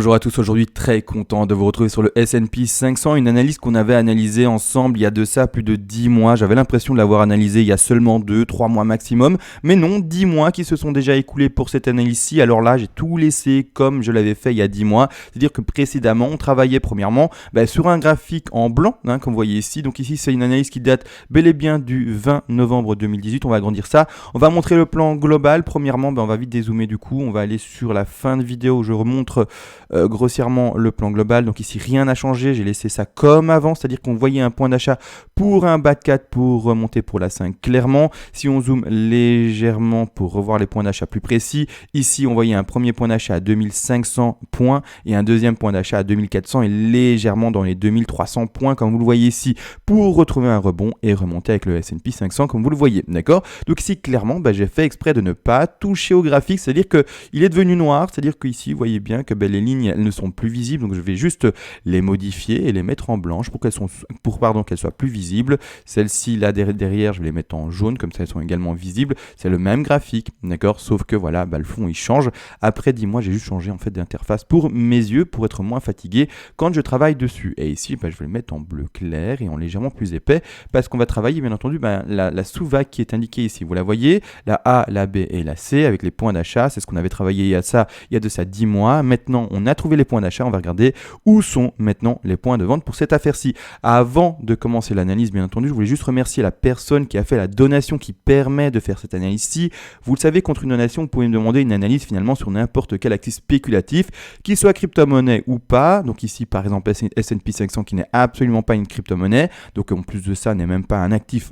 Bonjour à tous, aujourd'hui très content de vous retrouver sur le S&P 500, une analyse qu'on avait analysée ensemble il y a de ça plus de 10 mois. J'avais l'impression de l'avoir analysée il y a seulement 2-3 mois maximum, mais non, 10 mois qui se sont déjà écoulés pour cette analyse-ci. Alors là, j'ai tout laissé comme je l'avais fait il y a 10 mois, c'est-à-dire que précédemment, on travaillait premièrement sur un graphique en blanc, comme vous voyez ici. Donc ici, c'est une analyse qui date bel et bien du 20 novembre 2018, on va agrandir ça. On va montrer le plan global. Premièrement, on va vite dézoomer du coup, on va aller sur la fin de vidéo où je remontre grossièrement le plan global. Donc ici rien n'a changé, j'ai laissé ça comme avant, c'est-à-dire qu'on voyait un point d'achat pour un bas de 4 pour remonter pour la 5 clairement. Si on zoome légèrement pour revoir les points d'achat plus précis, ici on voyait un premier point d'achat à 2500 points et un deuxième point d'achat à 2400 et légèrement dans les 2300 points comme vous le voyez ici pour retrouver un rebond et remonter avec le S&P 500 comme vous le voyez, d'accord. Donc ici clairement j'ai fait exprès de ne pas toucher au graphique, c'est-à-dire qu'il est devenu noir, c'est-à-dire qu'ici vous voyez bien que les lignes elles ne sont plus visibles, donc je vais juste les modifier et les mettre en blanche pour qu'elles soient plus visibles. Celles-ci là derrière je vais les mettre en jaune, comme ça elles sont également visibles. C'est le même graphique, d'accord, sauf que voilà, le fond il change. Après 10 mois j'ai juste changé en fait d'interface pour mes yeux, pour être moins fatigué quand je travaille dessus. Et ici je vais le mettre en bleu clair et en légèrement plus épais parce qu'on va travailler bien entendu la sous-vague qui est indiquée ici, vous la voyez, la A, la B et la C avec les points d'achat. C'est ce qu'on avait travaillé il y a de ça 10 mois. Maintenant on a trouvé les points d'achat, on va regarder où sont maintenant les points de vente pour cette affaire-ci. Avant de commencer l'analyse, bien entendu, je voulais juste remercier la personne qui a fait la donation qui permet de faire cette analyse-ci. Vous le savez, contre une donation, vous pouvez me demander une analyse finalement sur n'importe quel actif spéculatif, qu'il soit crypto-monnaie ou pas. Donc ici, par exemple, S&P 500 qui n'est absolument pas une crypto-monnaie. Donc en plus de ça, n'est même pas un actif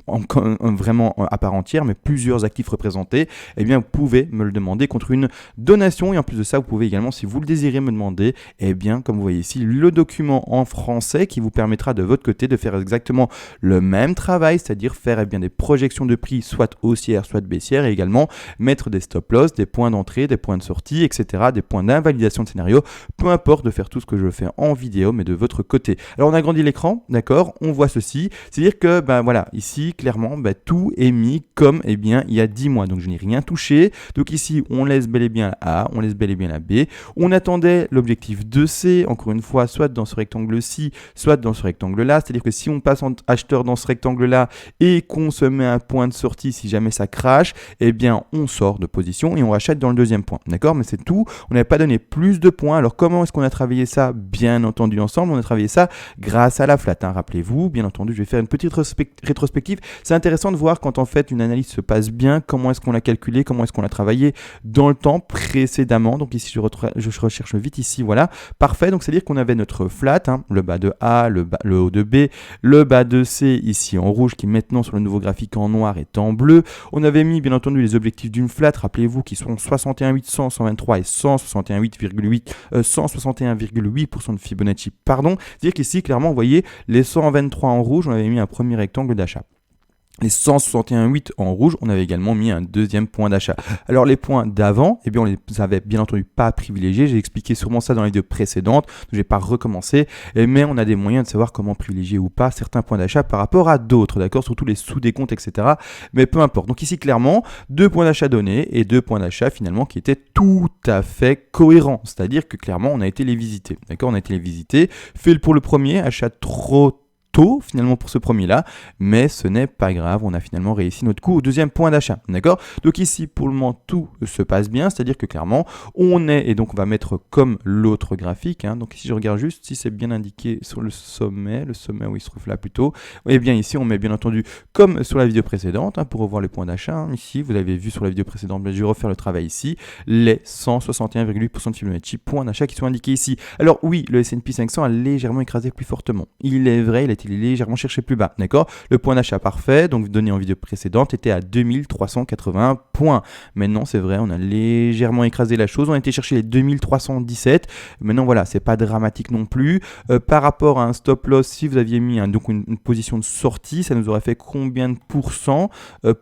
vraiment à part entière, mais plusieurs actifs représentés. Eh bien, vous pouvez me le demander contre une donation. Et en plus de ça, vous pouvez également, si vous le désirez, me demander, eh bien, comme vous voyez ici, le document en français qui vous permettra de votre côté de faire exactement le même travail, c'est-à-dire faire des projections de prix soit haussières, soit baissières, et également mettre des stop-loss, des points d'entrée, des points de sortie, etc., des points d'invalidation de scénario, peu importe de faire tout ce que je fais en vidéo, mais de votre côté. Alors, on agrandit l'écran, d'accord, on voit ceci, c'est-à-dire que, voilà, ici, clairement, tout est mis comme, il y a 10 mois, donc je n'ai rien touché. Donc ici, on laisse bel et bien la A, on laisse bel et bien la B. On attendait l'objectif 2C, encore une fois, soit dans ce rectangle-ci, soit dans ce rectangle-là. C'est-à-dire que si on passe en acheteur dans ce rectangle-là et qu'on se met un point de sortie, si jamais ça crache, eh bien, on sort de position et on rachète dans le deuxième point. D'accord? Mais c'est tout. On n'avait pas donné plus de points. Alors, comment est-ce qu'on a travaillé ça? Bien entendu, ensemble, on a travaillé ça grâce à la flat. Rappelez-vous, bien entendu, je vais faire une petite rétrospective. C'est intéressant de voir quand en fait une analyse se passe bien, comment est-ce qu'on l'a calculé, comment est-ce qu'on l'a travaillé dans le temps précédemment. Donc ici, je recherche vite ici, voilà. Parfait, donc c'est-à-dire qu'on avait notre flat, le bas de A, le haut de B, le bas de C ici en rouge qui maintenant sur le nouveau graphique en noir est en bleu. On avait mis bien entendu les objectifs d'une flat, rappelez-vous, qui sont 61,8, 100, 123 et 161,8% de Fibonacci, pardon. C'est-à-dire qu'ici, clairement, vous voyez, les 123 en rouge, on avait mis un premier rectangle d'achat. Les 161,8 en rouge, on avait également mis un deuxième point d'achat. Alors les points d'avant, on les avait bien entendu pas privilégiés. J'ai expliqué sûrement ça dans les vidéos précédentes, donc je vais pas recommencer. Mais on a des moyens de savoir comment privilégier ou pas certains points d'achat par rapport à d'autres, d'accord, surtout les sous-décomptes, etc. Mais peu importe. Donc ici clairement, 2 points d'achat donnés et 2 points d'achat finalement qui étaient tout à fait cohérents. C'est-à-dire que clairement, on a été les visiter, d'accord, on a été les visiter. Fait pour le premier, achat trop tôt finalement pour ce premier là, mais ce n'est pas grave, on a finalement réussi notre coup au deuxième point d'achat, d'accord. Donc ici pour le moment tout se passe bien, c'est à dire que clairement on est, et donc on va mettre comme l'autre graphique, donc ici je regarde juste si c'est bien indiqué sur le sommet où il se trouve là plutôt, et bien ici on met bien entendu comme sur la vidéo précédente, pour revoir les points d'achat, ici vous l'avez vu sur la vidéo précédente, mais je vais refaire le travail ici, les 161,8% de Fibonacci points d'achat qui sont indiqués ici. Alors oui, le S&P 500 a légèrement écrasé plus fortement, il est vrai, il a été légèrement cherché plus bas, d'accord. Le point d'achat parfait, donc donné en vidéo précédente, était à 2381 points. Maintenant, c'est vrai, on a légèrement écrasé la chose, on a été chercher les 2317. Maintenant, voilà, c'est pas dramatique non plus. Par rapport à un stop loss, si vous aviez mis donc une position de sortie, ça nous aurait fait combien de pourcents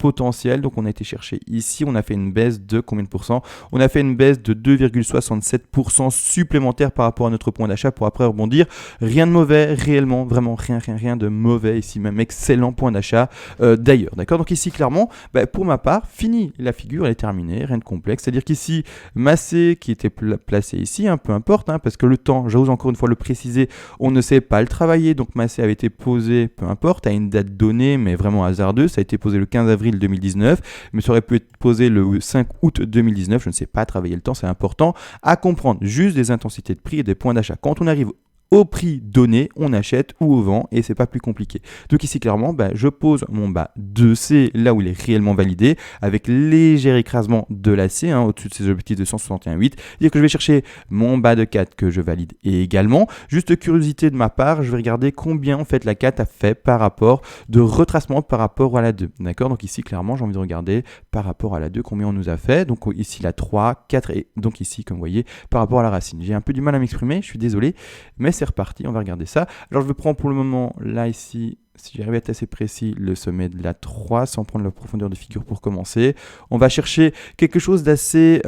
potentiel? Donc, on a été chercher ici, on a fait une baisse de combien de pourcents? On a fait une baisse de 2,67% supplémentaire par rapport à notre point d'achat pour après rebondir. Rien de mauvais, réellement, vraiment rien rien de mauvais ici, même excellent point d'achat d'ailleurs, d'accord. Donc ici clairement, pour ma part, fini la figure, elle est terminée, rien de complexe, c'est-à-dire qu'ici, Massé qui était placé ici, peu importe, parce que le temps, j'ose encore une fois le préciser, on ne sait pas le travailler, donc Massé avait été posé, peu importe, à une date donnée, mais vraiment hasardeuse, ça a été posé le 15 avril 2019, mais ça aurait pu être posé le 5 août 2019, je ne sais pas travailler le temps, c'est important à comprendre, juste des intensités de prix et des points d'achat. Quand on arrive au prix donné, on achète ou au vend et c'est pas plus compliqué. Donc ici clairement, je pose mon bas 2C là où il est réellement validé avec léger écrasement de la C au-dessus de ses objectifs de 161,8. Dire que je vais chercher mon bas de 4 que je valide et également. Juste curiosité de ma part, je vais regarder combien en fait la 4 a fait par rapport de retracement par rapport à la 2. D'accord? Donc ici clairement, j'ai envie de regarder par rapport à la 2 combien on nous a fait. Donc ici la 3, 4 et donc ici comme vous voyez par rapport à la racine. J'ai un peu du mal à m'exprimer, je suis désolé, mais c'est reparti, on va regarder ça. Alors je prends pour le moment, là ici, si j'arrive à être assez précis, le sommet de la 3, sans prendre la profondeur de figure pour commencer. On va chercher quelque chose d'assez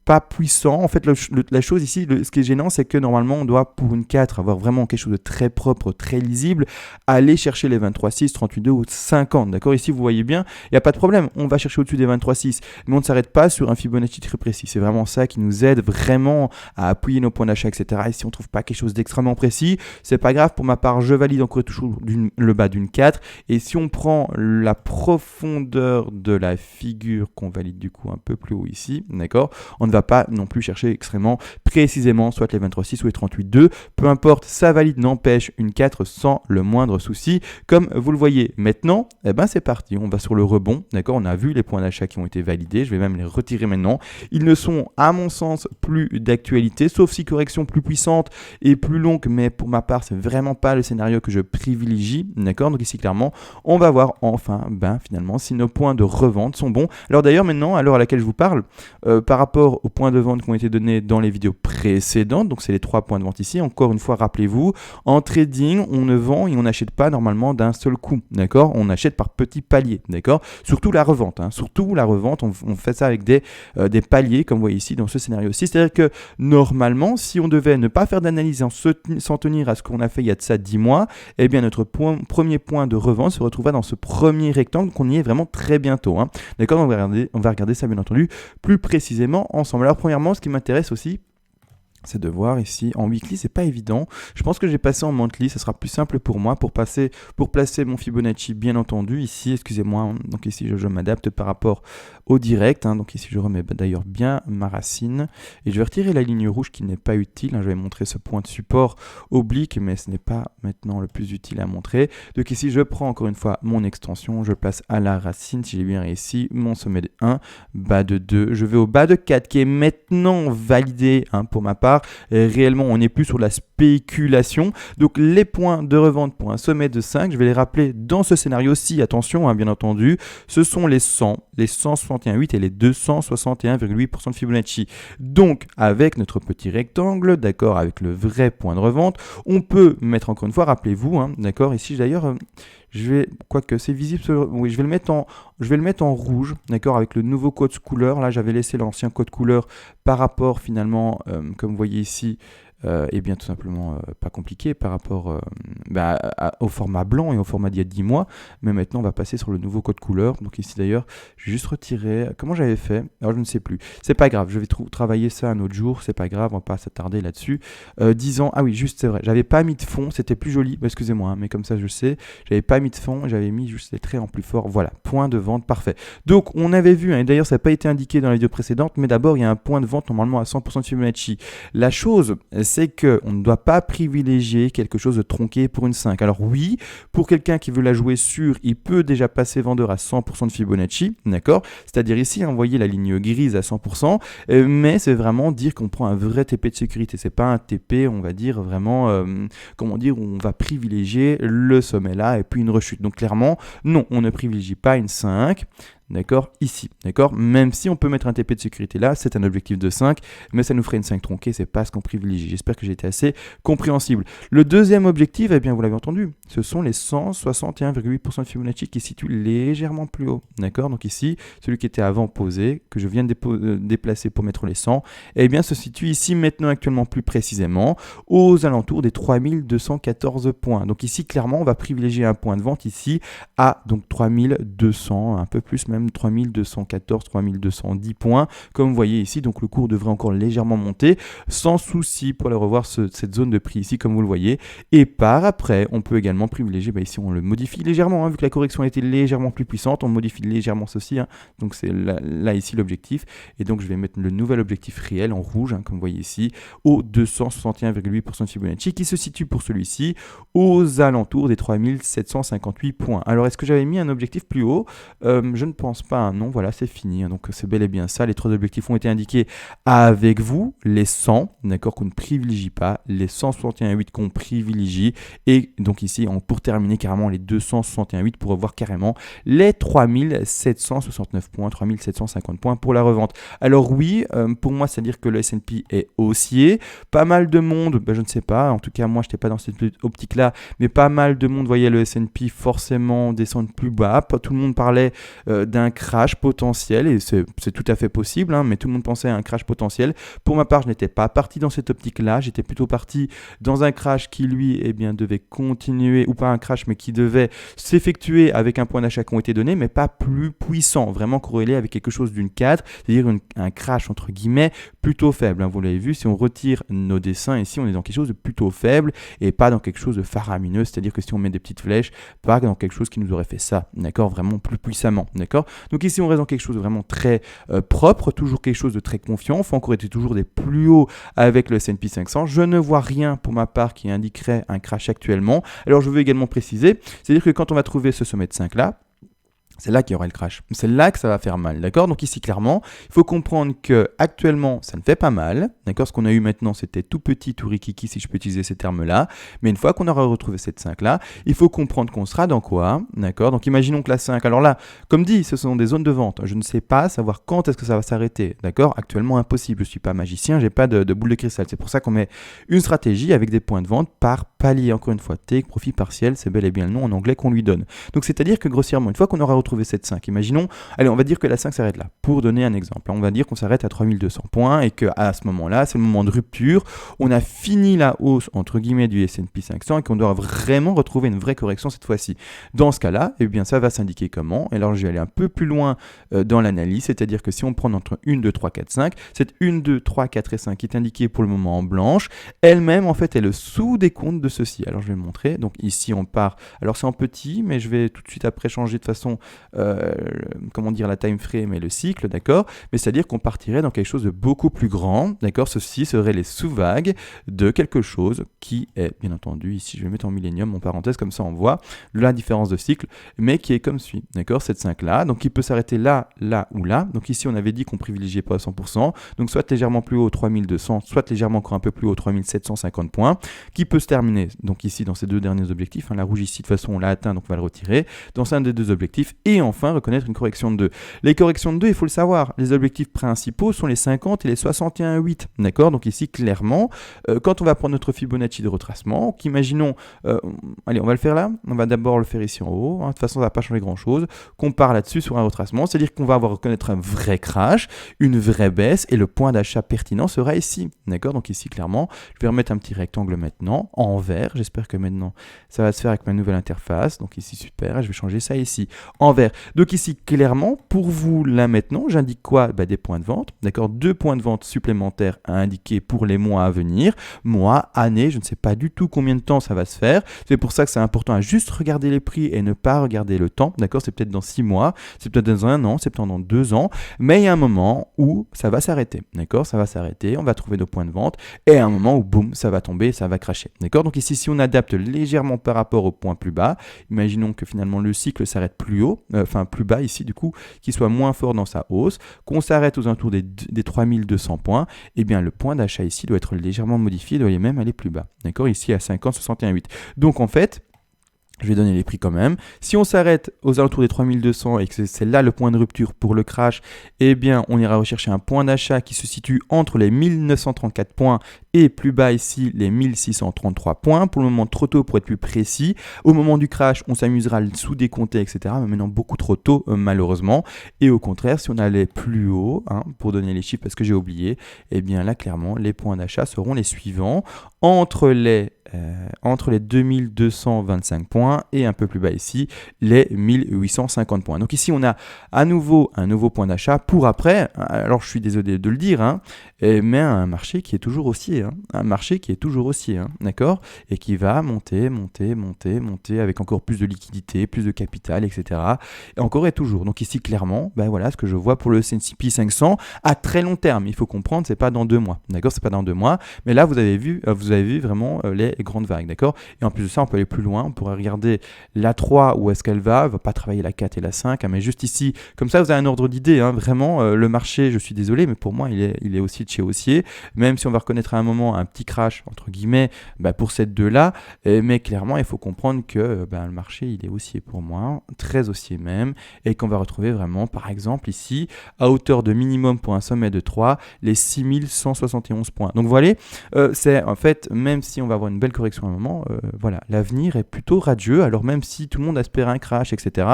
pas puissant. En fait, la chose ici, ce qui est gênant, c'est que normalement, on doit, pour une 4, avoir vraiment quelque chose de très propre, très lisible, aller chercher les 23,6, 38,2 ou 50. D'accord? Ici, vous voyez bien, il n'y a pas de problème. On va chercher au-dessus des 23,6, mais on ne s'arrête pas sur un Fibonacci très précis. C'est vraiment ça qui nous aide vraiment à appuyer nos points d'achat, etc. Et si on ne trouve pas quelque chose d'extrêmement précis, c'est pas grave. Pour ma part, je valide encore toujours le bas d'une 4. Et si on prend la profondeur de la figure qu'on valide du coup un peu plus haut ici, d'accord? On ne va pas non plus chercher extrêmement précisément, soit les 23,6 ou les 38,2. Peu importe, ça valide, n'empêche une 4 sans le moindre souci. Comme vous le voyez maintenant, c'est parti. On va sur le rebond, d'accord? On a vu les points d'achat qui ont été validés. Je vais même les retirer maintenant. Ils ne sont, à mon sens, plus d'actualité, sauf si correction plus puissante et plus longue. Mais pour ma part, c'est vraiment pas le scénario que je privilégie, d'accord? Donc ici, clairement, on va voir enfin, finalement, si nos points de revente sont bons. Alors d'ailleurs, maintenant, à l'heure à laquelle je vous parle, par rapport aux points de vente qui ont été donnés dans les vidéos précédentes, donc c'est les 3 points de vente ici, encore une fois, rappelez-vous, en trading, on ne vend et on n'achète pas normalement d'un seul coup, d'accord? On achète par petits paliers, d'accord? Surtout la revente, on fait ça avec des paliers, comme vous voyez ici dans ce scénario-ci, c'est-à-dire que normalement, si on devait ne pas faire d'analyse sans tenir à ce qu'on a fait il y a de ça 10 mois, eh bien notre premier point de revente se retrouvera dans ce premier rectangle qu'on y est vraiment très bientôt, d'accord? On va regarder ça bien entendu plus précisément ensemble. Alors premièrement, ce qui m'intéresse aussi, c'est de voir ici en weekly, c'est pas évident. Je pense que j'ai passé en monthly, ça sera plus simple pour moi pour placer mon Fibonacci bien entendu ici, excusez-moi, donc ici je m'adapte par rapport au direct, donc ici je remets d'ailleurs bien ma racine et je vais retirer la ligne rouge qui n'est pas utile, je vais montrer ce point de support oblique mais ce n'est pas maintenant le plus utile à montrer. Donc ici je prends encore une fois mon extension, je le place à la racine, si j'ai bien réussi, mon sommet de 1, bas de 2, je vais au bas de 4 qui est maintenant validé pour ma part. Réellement, on n'est plus sur la spéculation. Donc, les points de revente pour un sommet de 5, je vais les rappeler dans ce scénario-ci. Attention, bien entendu, ce sont les 100, les 161,8 et les 261,8% de Fibonacci. Donc, avec notre petit rectangle, d'accord, avec le vrai point de revente, on peut mettre encore une fois, rappelez-vous, d'accord, ici d'ailleurs... quoique c'est visible, oui, je vais le mettre en rouge, d'accord, avec le nouveau code couleur. Là, j'avais laissé l'ancien code couleur par rapport finalement, comme vous voyez ici, et bien tout simplement pas compliqué par rapport au format blanc et au format d'il y a 10 mois. Mais maintenant, on va passer sur le nouveau code couleur. Donc ici d'ailleurs, je vais juste retirer. Comment j'avais fait? Alors je ne sais plus. C'est pas grave, je vais travailler ça un autre jour. C'est pas grave, on va pas s'attarder là-dessus. 10 ans, ah oui, juste c'est vrai. J'avais pas mis de fond, c'était plus joli. Excusez-moi, mais comme ça je sais. J'avais pas mis de fond, j'avais mis juste les traits en plus fort. Voilà, point de vente, parfait. Donc on avait vu, et d'ailleurs ça n'a pas été indiqué dans la vidéo précédente, mais d'abord il y a un point de vente normalement à 100% de Fibonacci. La chose, c'est qu'on ne doit pas privilégier quelque chose de tronqué pour une 5. Alors oui, pour quelqu'un qui veut la jouer sûre, il peut déjà passer vendeur à 100% de Fibonacci, d'accord? C'est-à-dire ici, vous voyez la ligne grise à 100%, mais c'est vraiment dire qu'on prend un vrai TP de sécurité. C'est pas un TP, on va dire vraiment, comment dire, où on va privilégier le sommet là et puis une rechute. Donc clairement, non, on ne privilégie pas une 5. d'accord, ici, d'accord. Même si on peut mettre un TP de sécurité là, c'est un objectif de 5, mais ça nous ferait une 5 tronquée, c'est pas ce qu'on privilégie. J'espère que j'ai été assez compréhensible. Le deuxième objectif, eh bien vous l'avez entendu, ce sont les 161,8% de Fibonacci qui se situent légèrement plus haut, d'accord. Donc ici, celui qui était avant posé, que je viens de déplacer pour mettre les 100, eh bien se situe ici maintenant actuellement plus précisément aux alentours des 3214 points. Donc ici, clairement, on va privilégier un point de vente ici à donc 3200, un peu plus même 3214, 3210 points. Comme vous voyez ici, donc le cours devrait encore légèrement monter sans souci pour aller revoir cette zone de prix ici, comme vous le voyez. Et par après, on peut également privilégier, ici on le modifie légèrement, vu que la correction a été légèrement plus puissante, on modifie légèrement ceci. Donc c'est là ici l'objectif. Et donc je vais mettre le nouvel objectif réel en rouge, comme vous voyez ici, au 261,8% de Fibonacci, qui se situe pour celui-ci aux alentours des 3758 points. Alors est-ce que j'avais mis un objectif plus haut? Je ne pense pas, non, voilà, c'est fini. Donc c'est bel et bien ça. Les trois objectifs ont été indiqués avec vous, les 100, d'accord, qu'on ne privilégie pas, les 161,8 qu'on privilégie, et donc ici, pour terminer carrément les 261,8 pour revoir carrément les 3769 points, 3750 points pour la revente. Alors oui, pour moi, c'est-à-dire que le S&P est haussier. Pas mal de monde, je ne sais pas, en tout cas moi, je n'étais pas dans cette optique-là, mais pas mal de monde voyait le S&P forcément descendre plus bas. Tout le monde parlait d'un crash potentiel, et c'est tout à fait possible, mais tout le monde pensait à un crash potentiel. Pour ma part, je n'étais pas parti dans cette optique-là, j'étais plutôt parti dans un crash qui, lui, devait continuer, ou pas un crash, mais qui devait s'effectuer avec un point d'achat qui ont été donnés, mais pas plus puissant, vraiment corrélé avec quelque chose d'une 4, c'est-à-dire un crash, entre guillemets, plutôt faible. Vous l'avez vu, si on retire nos dessins ici, on est dans quelque chose de plutôt faible, et pas dans quelque chose de faramineux, c'est-à-dire que si on met des petites flèches, pas dans quelque chose qui nous aurait fait ça, d'accord, vraiment plus puissamment, d'accord. Donc ici, on reste dans quelque chose de vraiment très propre, toujours quelque chose de très confiant. Il faut encore être toujours des plus hauts avec le S&P 500. Je ne vois rien pour ma part qui indiquerait un crash actuellement. Alors je veux également préciser, c'est-à-dire que quand on va trouver ce sommet de 5 là, c'est là qu'il y aura le crash. C'est là que ça va faire mal, d'accord? Donc ici, clairement, il faut comprendre que actuellement, ça ne fait pas mal, d'accord? Ce qu'on a eu maintenant, c'était tout petit, tout rikiki, si je peux utiliser ces termes-là. Mais une fois qu'on aura retrouvé cette 5-là, il faut comprendre qu'on sera dans quoi, d'accord? Donc imaginons que la 5, alors là, comme dit, ce sont des zones de vente. Je ne sais pas savoir quand est-ce que ça va s'arrêter, d'accord? Actuellement, impossible. Je ne suis pas magicien, je n'ai pas de boule de cristal. C'est pour ça qu'on met une stratégie avec des points de vente par palier. Encore une fois, take, profit partiel, c'est bel et bien le nom en anglais qu'on lui donne. Donc c'est-à-dire que grossièrement, une fois qu'on aura retrouver cette 5. Imaginons, allez, on va dire que la 5 s'arrête là. Pour donner un exemple, on va dire qu'on s'arrête à 3200 points et qu'à ce moment-là, c'est le moment de rupture. On a fini la hausse, entre guillemets, du S&P 500 et qu'on doit vraiment retrouver une vraie correction cette fois-ci. Dans ce cas-là, eh bien, ça va s'indiquer comment? Et alors, je vais aller un peu plus loin dans l'analyse, c'est-à-dire que si on prend entre 1, 2, 3, 4, 5, cette 1, 2, 3, 4 et 5 qui est indiquée pour le moment en blanche, elle-même, en fait, est le sous-décompte de ceci. Alors, je vais le montrer. Donc, ici, on part. Alors, c'est en petit, mais je vais tout de suite après changer de façon la time frame et le cycle, d'accord, mais c'est-à-dire qu'on partirait dans quelque chose de beaucoup plus grand, d'accord, ceci serait les sous-vagues de quelque chose qui est, bien entendu, ici je vais mettre en millénium en parenthèse, comme ça on voit la différence de cycle, mais qui est comme suit, d'accord, cette 5-là, donc il peut s'arrêter là, là ou là, donc ici on avait dit qu'on privilégiait pas à 100%, donc soit légèrement plus haut 3200, soit légèrement encore un peu plus haut 3750 points, qui peut se terminer, donc ici dans ces deux derniers objectifs, la rouge ici de toute façon on l'a atteint, donc on va le retirer, dans un des deux objectifs, et enfin reconnaître une correction de 2. Les corrections de 2, il faut le savoir, les objectifs principaux sont les 50 et les 61,8, d'accord? Donc ici, clairement, quand on va prendre notre Fibonacci de retracement, qu'imaginons, allez, on va le faire là, on va d'abord le faire ici en haut, de toute façon, ça ne va pas changer grand-chose, qu'on part là-dessus sur un retracement, c'est-à-dire qu'on va avoir reconnaître un vrai crash, une vraie baisse, et le point d'achat pertinent sera ici, d'accord? Donc ici, clairement, je vais remettre un petit rectangle maintenant, en vert, j'espère que maintenant, ça va se faire avec ma nouvelle interface, donc ici, super, et je vais changer ça ici, en vert. Donc ici, clairement, pour vous, là maintenant, j'indique quoi? Des points de vente, d'accord? 2 points de vente supplémentaires à indiquer pour les mois à venir, mois, années, je ne sais pas du tout combien de temps ça va se faire, c'est pour ça que c'est important à juste regarder les prix et ne pas regarder le temps, d'accord? C'est peut-être dans 6 mois, c'est peut-être dans 1 an, c'est peut-être dans 2 ans, mais il y a un moment où ça va s'arrêter, d'accord? Ça va s'arrêter, on va trouver nos points de vente, et à un moment où, boum, ça va tomber, ça va cracher, d'accord? Donc ici, si on adapte légèrement par rapport au point plus bas, imaginons que finalement le cycle s'arrête plus haut, plus bas ici du coup, qui soit moins fort dans sa hausse, qu'on s'arrête aux alentours des 3200 points, et bien le point d'achat ici doit être légèrement modifié, doit même aller plus bas, d'accord, ici à 50,61,8. Donc en fait, Je vais donner les prix quand même. Si on s'arrête aux alentours des 3200 et que c'est là le point de rupture pour le crash, eh bien on ira rechercher un point d'achat qui se situe entre les 1934 points et plus bas ici les 1633 points. Pour le moment trop tôt pour être plus précis. Au moment du crash, on s'amusera à le sous-décompter, etc. Mais maintenant beaucoup trop tôt malheureusement. Et au contraire, si on allait plus haut, pour donner les chiffres parce que j'ai oublié, eh bien là clairement les points d'achat seront les suivants. Entre les 2225 points et un peu plus bas ici, les 1850 points. Donc ici, on a à nouveau un nouveau point d'achat pour après, alors je suis désolé de le dire, mais un marché qui est toujours haussier, d'accord, et qui va monter avec encore plus de liquidité, plus de capital, etc. Et encore et toujours. Donc ici, clairement, voilà ce que je vois pour le S&P 500 à très long terme. Il faut comprendre, c'est pas dans 2 mois, d'accord, c'est pas dans 2 mois, mais là, vous avez vu vraiment les grandes vagues, d'accord. Et en plus de ça, on peut aller plus loin, on pourrait regarder la 3, où est-ce qu'elle va pas travailler la 4 et la 5, mais juste ici, comme ça vous avez un ordre d'idée, vraiment, le marché, je suis désolé, mais pour moi, il est aussi de chez haussier, même si on va reconnaître à un moment un petit crash, entre guillemets, pour cette 2-là, mais clairement, il faut comprendre que le marché, il est haussier pour moi, très haussier même, et qu'on va retrouver vraiment, par exemple, ici, à hauteur de minimum pour un sommet de 3, les 6171 points. Donc voilà, c'est en fait, même si on va avoir une belle correction à un moment, l'avenir est plutôt radieux. Alors même si tout le monde espère un crash, etc.,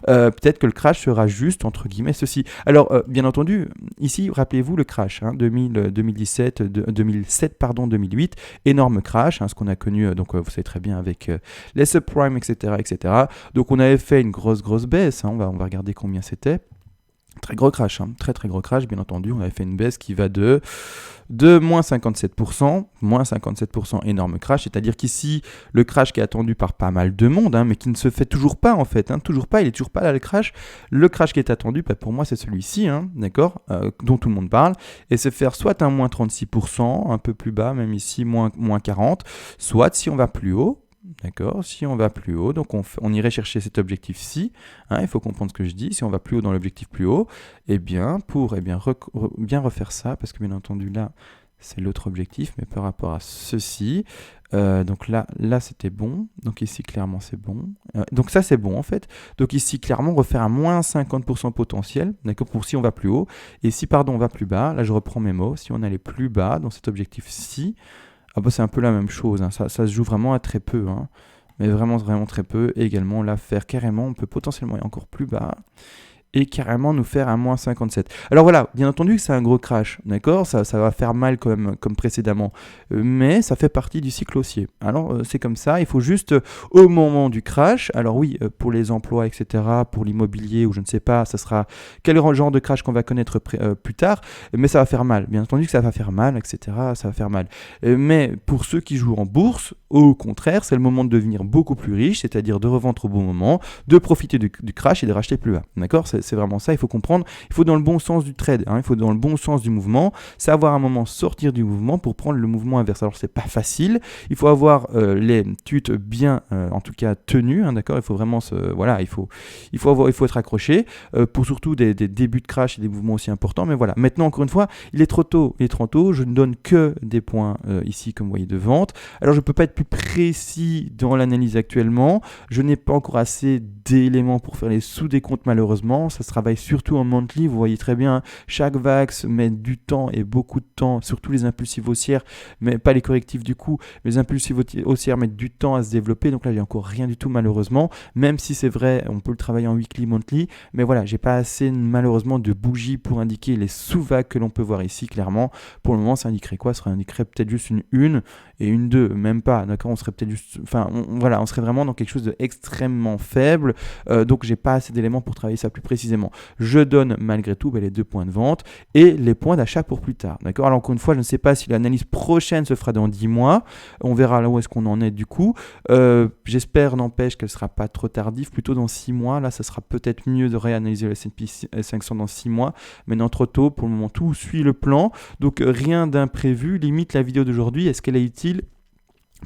peut-être que le crash sera juste, entre guillemets, ceci. Alors, bien entendu, ici, rappelez-vous le crash, 2007, 2008, énorme crash, ce qu'on a connu, donc vous savez très bien, avec les subprimes, etc., etc. Donc on avait fait une grosse baisse, on va regarder combien c'était. Très gros crash, très gros crash, bien entendu. On avait fait une baisse qui va de moins 57%, énorme crash, c'est-à-dire qu'ici, le crash qui est attendu par pas mal de monde, mais qui ne se fait toujours pas en fait, toujours pas, il est toujours pas là le crash. Le crash qui est attendu, pour moi, c'est celui-ci, d'accord, dont tout le monde parle, et c'est faire soit un moins 36%, un peu plus bas, même ici, moins 40%, soit si on va plus haut, d'accord, si on va plus haut, donc on irait chercher cet objectif-ci, il faut comprendre ce que je dis, si on va plus haut dans l'objectif plus haut, pour bien refaire ça, parce que bien entendu là, c'est l'autre objectif, mais par rapport à ceci, donc là c'était bon, donc ici clairement c'est bon, donc ça c'est bon en fait, donc ici clairement refaire un moins 50% potentiel, d'accord, pour si on va plus haut, et si on va plus bas, là je reprends mes mots, si on allait plus bas dans cet objectif-ci, c'est un peu la même chose, ça se joue vraiment à très peu, mais vraiment très peu. Et également là faire carrément, on peut potentiellement aller encore plus bas et carrément nous faire un moins 57. Alors voilà, bien entendu que c'est un gros crash, d'accord, ça va faire mal comme précédemment, mais ça fait partie du cycle haussier. Alors c'est comme ça, il faut juste au moment du crash, alors oui, pour les emplois, etc., pour l'immobilier ou je ne sais pas, ça sera quel genre de crash qu'on va connaître plus tard, mais ça va faire mal, bien entendu que ça va faire mal, etc., ça va faire mal. Mais pour ceux qui jouent en bourse, au contraire, c'est le moment de devenir beaucoup plus riche, c'est-à-dire de revendre au bon moment, de profiter du crash et de racheter plus bas, d'accord, c'est vraiment ça, il faut comprendre, il faut dans le bon sens du trade, il faut dans le bon sens du mouvement, savoir à un moment sortir du mouvement pour prendre le mouvement inverse. Alors c'est pas facile, il faut avoir les tutes bien, en tout cas tenues, d'accord, il faut vraiment il faut être accroché pour surtout des débuts de crash et des mouvements aussi importants. Mais voilà, maintenant encore une fois, il est trop tôt, je ne donne que des points ici comme vous voyez de vente. Alors je peux pas être plus précis dans l'analyse actuellement, je n'ai pas encore assez d'éléments pour faire les sous-décomptes malheureusement. Ça se travaille surtout en monthly, vous voyez très bien, chaque vague met du temps et beaucoup de temps, surtout les impulsives haussières, mais pas les correctifs du coup, les impulsives haussières mettent du temps à se développer, donc là j'ai encore rien du tout malheureusement, même si c'est vrai, on peut le travailler en weekly, monthly, mais voilà, j'ai pas assez malheureusement de bougies pour indiquer les sous-vagues que l'on peut voir ici, clairement. Pour le moment, ça indiquerait quoi? Ça indiquerait peut-être juste une 1 et une 2, même pas, d'accord, on serait peut-être juste, on serait vraiment dans quelque chose d'extrêmement faible, donc j'ai pas assez d'éléments pour travailler ça plus précisément. Je donne malgré tout les 2 points de vente et les points d'achat pour plus tard, d'accord. Alors encore une fois, je ne sais pas si l'analyse prochaine se fera dans 10 mois, on verra là où est-ce qu'on en est du coup, j'espère n'empêche qu'elle sera pas trop tardive, plutôt dans 6 mois, là ça sera peut-être mieux de réanalyser le S&P 500 dans 6 mois, maintenant trop tôt, pour le moment tout suit le plan, donc rien d'imprévu, limite la vidéo d'aujourd'hui, est-ce qu'elle est utile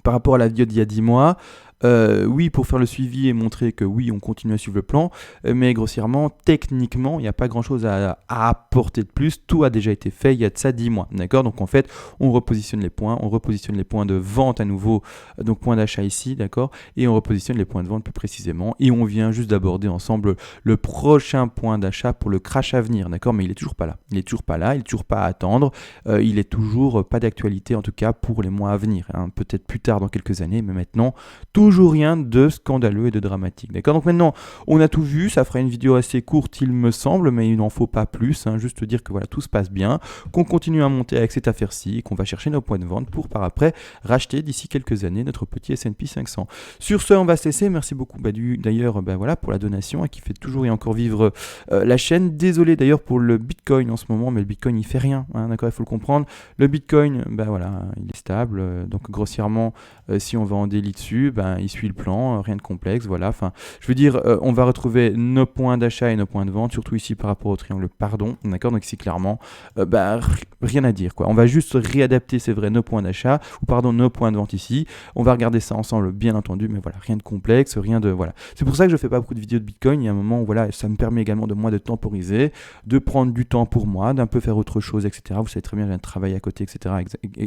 par rapport à la vidéo d'il y a 10 mois? Oui, pour faire le suivi et montrer que oui, on continue à suivre le plan, mais grossièrement, techniquement, il n'y a pas grand-chose à apporter de plus. Tout a déjà été fait il y a de ça 10 mois. D'accord? Donc en fait, on repositionne les points de vente à nouveau, donc points d'achat ici, d'accord? Et on repositionne les points de vente plus précisément. Et on vient juste d'aborder ensemble le prochain point d'achat pour le crash à venir, d'accord? Mais il est toujours pas là. Il est toujours pas là, il est toujours pas à attendre. Il est toujours pas d'actualité, en tout cas pour les mois à venir. Hein. Peut-être plus tard dans quelques années, mais maintenant, toujours rien de scandaleux et de dramatique. D'accord? Donc maintenant, on a tout vu. Ça fera une vidéo assez courte, il me semble, mais il n'en faut pas plus. Hein. Juste dire que voilà, tout se passe bien, qu'on continue à monter avec cette affaire-ci, qu'on va chercher nos points de vente pour par après racheter d'ici quelques années notre petit S&P 500. Sur ce, on va se laisser. Merci beaucoup d'ailleurs voilà, pour la donation qui fait toujours et encore vivre la chaîne. Désolé d'ailleurs pour le Bitcoin en ce moment, mais le Bitcoin il fait rien. Hein, d'accord, il faut le comprendre. Le Bitcoin, voilà, il est stable. Donc grossièrement, si on va en daily dessus, il suit le plan, rien de complexe. Voilà. Enfin, je veux dire, on va retrouver nos points d'achat et nos points de vente, surtout ici par rapport au triangle pardon. D'accord, donc ici clairement, rien à dire quoi. On va juste réadapter, c'est vrai, nos points d'achat ou pardon nos points de vente ici. On va regarder ça ensemble, bien entendu, mais voilà, rien de complexe, rien de voilà. C'est pour ça que je fais pas beaucoup de vidéos de Bitcoin. Il y a un moment où voilà, ça me permet également de moi de temporiser, de prendre du temps pour moi, d'un peu faire autre chose, etc. Vous savez très bien, j'ai un travail à côté, etc.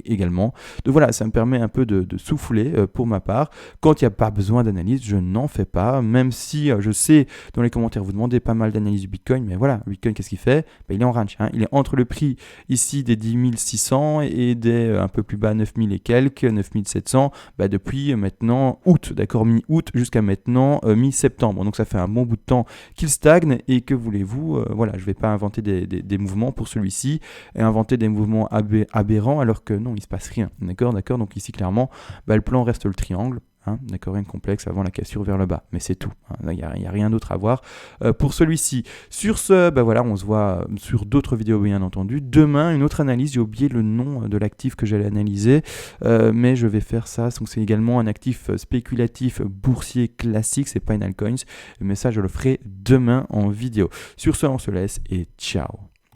également. Donc voilà, ça me permet un peu de souffler pour ma part. Quand il n'y a pas besoin d'analyse, je n'en fais pas, même si je sais, dans les commentaires, vous demandez pas mal d'analyse du Bitcoin, mais voilà, le Bitcoin, qu'est-ce qu'il fait? Il est en range, hein. Il est entre le prix ici des 10 600 et des un peu plus bas 9 000 et quelques, 9 700, depuis maintenant août, d'accord, mi-août jusqu'à maintenant mi-septembre. Donc ça fait un bon bout de temps qu'il stagne et que voulez-vous, voilà, je ne vais pas inventer des mouvements pour celui-ci et inventer des mouvements aberrants alors que non, il ne se passe rien, d'accord. Donc ici clairement, le plan reste le triangle. Hein, d'accord, rien de complexe avant la cassure vers le bas, mais c'est tout, il n'y a rien d'autre à voir pour celui-ci. Sur ce, voilà, on se voit sur d'autres vidéos bien entendu. Demain, une autre analyse, j'ai oublié le nom de l'actif que j'allais analyser, mais je vais faire ça. Donc c'est également un actif spéculatif boursier classique, c'est pas une altcoins, mais ça je le ferai demain en vidéo. Sur ce, on se laisse et ciao.